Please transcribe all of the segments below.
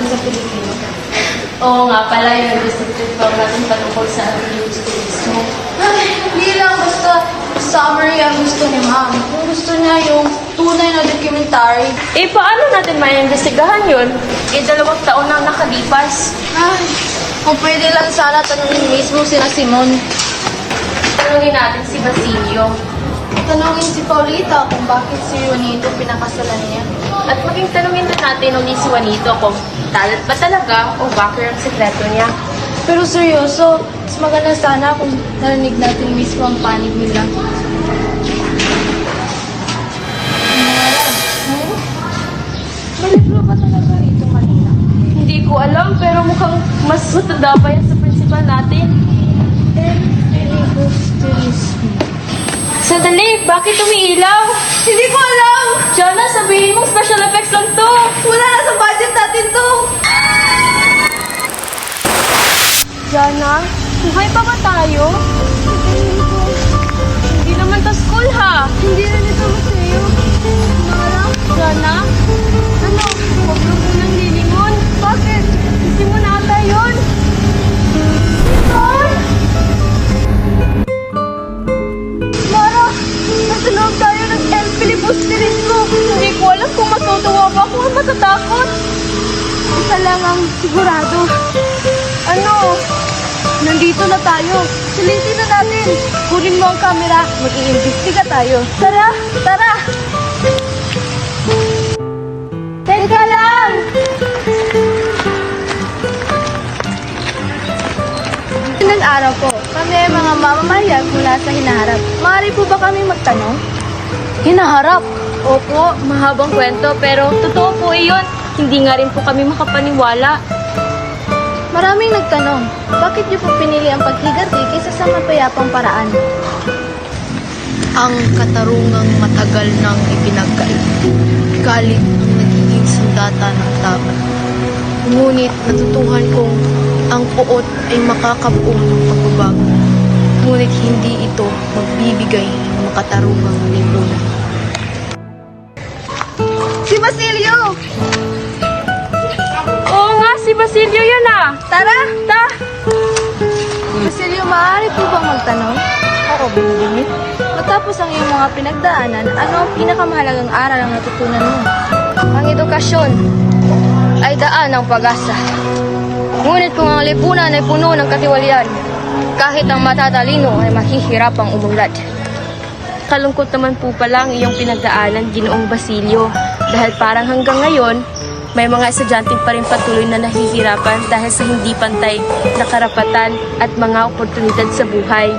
sa Pilipino. Oo nga pala, yung descriptive form natin patungkol sa turismo. Ay, hindi lang basta summary ang gusto ni ma'am. Kung gusto niya yung tunay na documentary. Eh, paano natin maiimbestigahan yun? Eh, 2 taon na nakalipas. Ay, kung pwede lang sana tanungin mismo sila Simon. Tanungin natin si Basilio. Tanungin si Paulita kung bakit si Juanito pinakasalan niya. At maging tanungin din natin uli si Juanito kung talent ba talaga o bakit ang sekreto niya. Pero seryoso, mas maganda sana kung narinig natin mismo ang panig nila. Malibro ba talaga ito kanina? Hindi ko alam, pero mukhang mas matanda pa yan sa principal natin. Filibusterismo. Sandali, bakit umiilaw? Hindi ko alam! Jana, sabihin mong special effects lang to. Wala na sa budget natin to! Jana, buhay pa ba tayo? Hindi naman to school ha. Hindi rin ito masaya. Mara? Jana, ano? Huwag mo munang lilingon. Bakit? Kasi mo na ata yun. Mara! Nasa loob tayo ng El Filibusterismo! Hindi ko alam kung matutuwa ba ako o matatakot. Isa lang ang sigurado. Ano? Nandito na tayo. Sulitin na natin. Kunin mo ang kamera. Mag-iimbestiga tayo. Tara! Tara! Teka lang! Ng araw po, kami ay mga mamamayag mula sa hinaharap. Maaari po ba kami magtanong? Hinaharap? Opo, mahabang kwento pero totoo po iyon. Hindi nga rin po kami makapaniwala. Maraming nagtanong, bakit niyo po pinili ang paghiganti kaysa sa mapayapang paraan? Ang katarungang matagal nang ipinagkait. Galit ang nagiging sundata ng tao. Ngunit natutuhan kong ang puot ay makakabuo ng pagbabago. Ngunit hindi ito magbibigay ng makatarungang lipunan. Si Basilio! Oo nga, si Basilio yan ah. Tara! Basilio, maaari po bang magtanong? Oo, binibingit. Matapos ang iyong mga pinagdaanan, ano ang pinakamahalagang aral ang natutunan mo? Ang edukasyon ay daan ng pag-asa. Ngunit kung ang lipunan ay puno ng katiwalian, kahit ang matatalino ay mahihirapang umunlad. Kalungkot naman po pala ang iyong pinagdaanan, Ginoong Basilio. Dahil parang hanggang ngayon, may mga estudyante pa rin patuloy na nahihirapan dahil sa hindi pantay na karapatan at mga oportunidad sa buhay.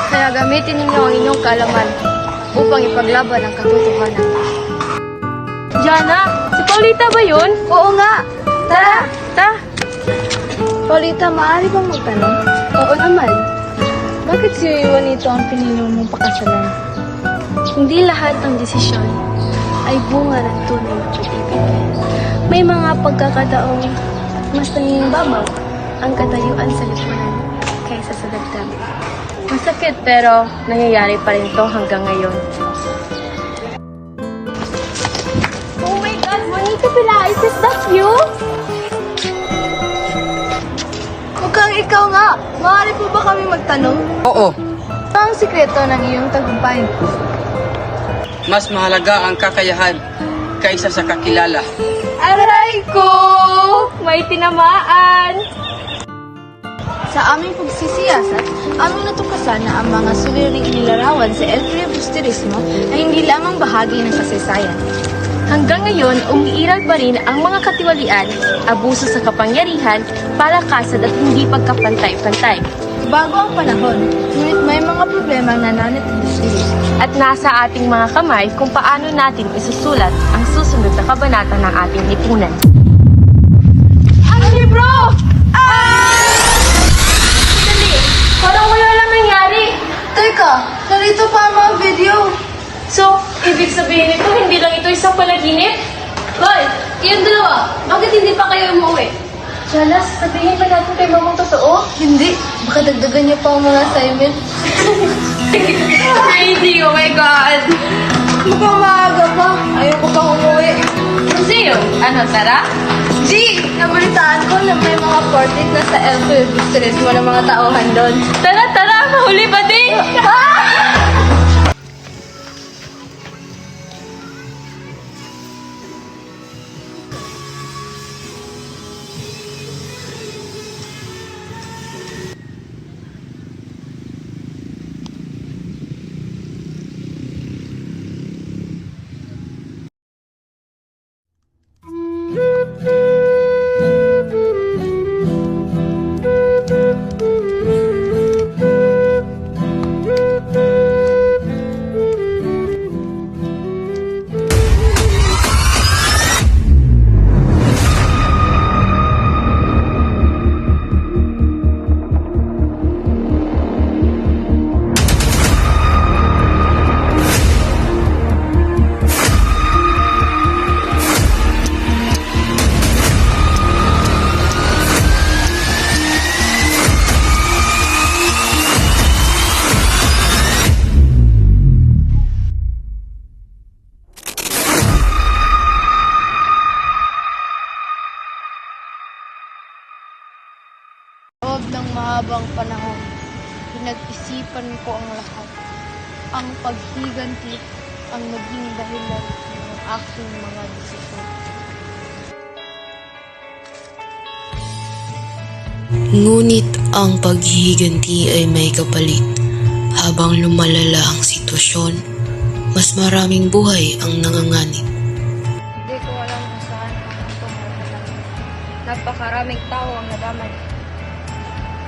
Kaya gamitin ninyo ang inyong kaalaman upang ipaglaban ang katotohanan. Jana, si Paulita ba yun? Oo nga! Tara! Paulita, maaari bang magtanong? Oo naman. Bakit si Juanito ang pinili mong pakasalan? Hindi lahat ng desisyon ay bunga ng tunay na pag-ibig. May mga pagkakataong mas nangingibabaw ang katayuan sa lipunan kaysa sa dagdag. Masakit pero nangyayari pa rin to hanggang ngayon. Oh my God, Monica Pelaez, is that you? Mukhang ikaw nga! Maaari po ba kami magtanong? Oo, Ano ang sikreto ng iyong tagumpay? mas mahalaga ang kakayahan kaysa sa kakilala. Aray ko! May tinamaan! Sa aming pagsisiyasat, aming natuklasan na ang mga suliring inilarawan sa El Filibusterismo ay hindi lamang bahagi ng kasaysayan. Hanggang ngayon, umiiral pa rin ang mga katiwalian, abuso sa kapangyarihan, palakasan at hindi pagkapantay-pantay. Bago ang panahon, ngunit may mga problema na nanatili. At nasa ating mga kamay kung paano natin isusulat ang susunod na kabanata ng ating lipunan. Ang libro! Dali! Parang wala lang nangyari! Teka, narito pa ang mga video. So, ibig sabihin nito, hindi lang ito isang panaginip? Hoy, kayong dalawa, bakit hindi pa kayo umuwi? Jala, sabihin ba natin kay mamang totoo? Hindi, baka dagdagan niyo pa ang mga assignment. Crazy! Oh my God! Mukhang maaga pa, ayoko pang umuwi. Museum? Ano, tara? G! Nabalitaan ko na may mga portrait na sa elf illustrates mo ng mga tauhan doon. Tara, tara! Mahuli pa din! Loob ng mahabang panahon, pinag-isipan ko ang lahat. Ang paghiganti ang naging dahilan ng aking mga desisyon. Ngunit ang paghihiganti ay may kapalit. Habang lumalala ang sitwasyon, mas maraming buhay ang nanganganib. Hindi ko alam kung saan ang tumatalang. Napakaraming tao ang nadamay.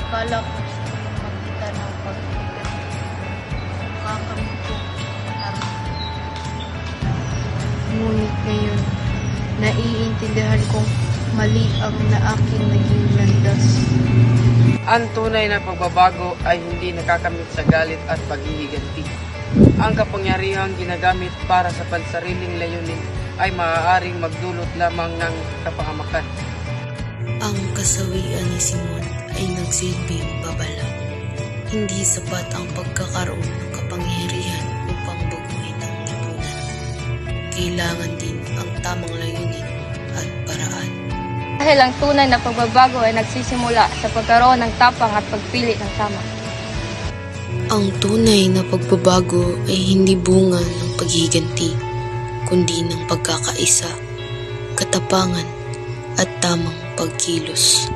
Kala ko sa magitan ng paghiganti. Kakamit ko ang Ngunit ngayon, naiintindihan kong mali ang na aking naging landas. Ang tunay na pagbabago ay hindi nakakamit sa galit at paghihiganti. Ang kapangyarihang ginagamit para sa pansariling layunin ay maaaring magdulot lamang ng kapahamakan. Ang kasawian ni Simon ay nagsilbing babala. Hindi sapat ang pagkakaroon ng kapangyarihan upang baguhin ang lipunan. Kailangan din ang tamang layunin at paraan. Dahil ang tunay na pagbabago ay nagsisimula sa pagkaroon ng tapang at pagpili ng tama. Ang tunay na pagbabago ay hindi bunga ng paghiganti, kundi ng pagkakaisa, katapangan at tamang pagkilos.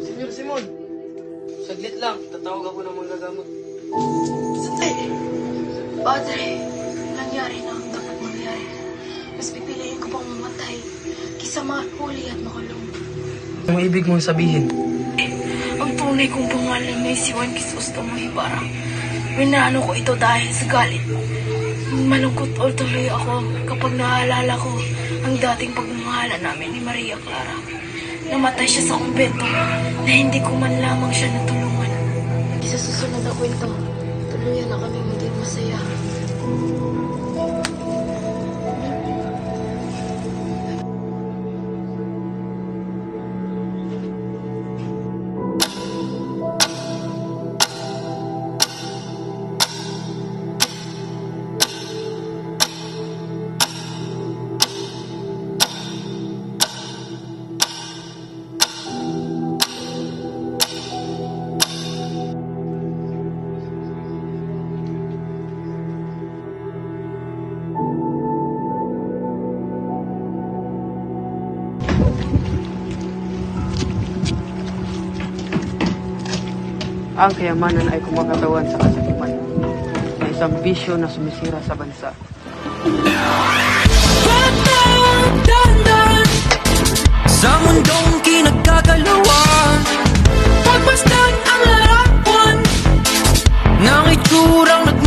Senyor Simon, saglit lang, tatawag ako ng mga gamot. Sandali. Padre, nangyari na ang dapat mangyari. Mas pipiliin ko pang mamatay kaysa mahuli at makulong. Ano ang ibig mong sabihin? Ang tunay kong pangalan ay si Juan Crisostomo Ibarra. Minano ko ito dahil sa galit. Malungkot o tuloy ako kapag naalala ko ang dating pagmamahala namin ni Maria Clara. Namatay siya sa kumbento na hindi ko man lamang siya natulungan. Sa susunod na kwento, tuluyan na kami maging masaya. Ang kayamanan ay kumakatawan sa kasakiman na isang bisyo na sumisira sa bansa. Dahan-dahan sa mundong kinagkagalawan, pagmasdan ang larawan ng itsurang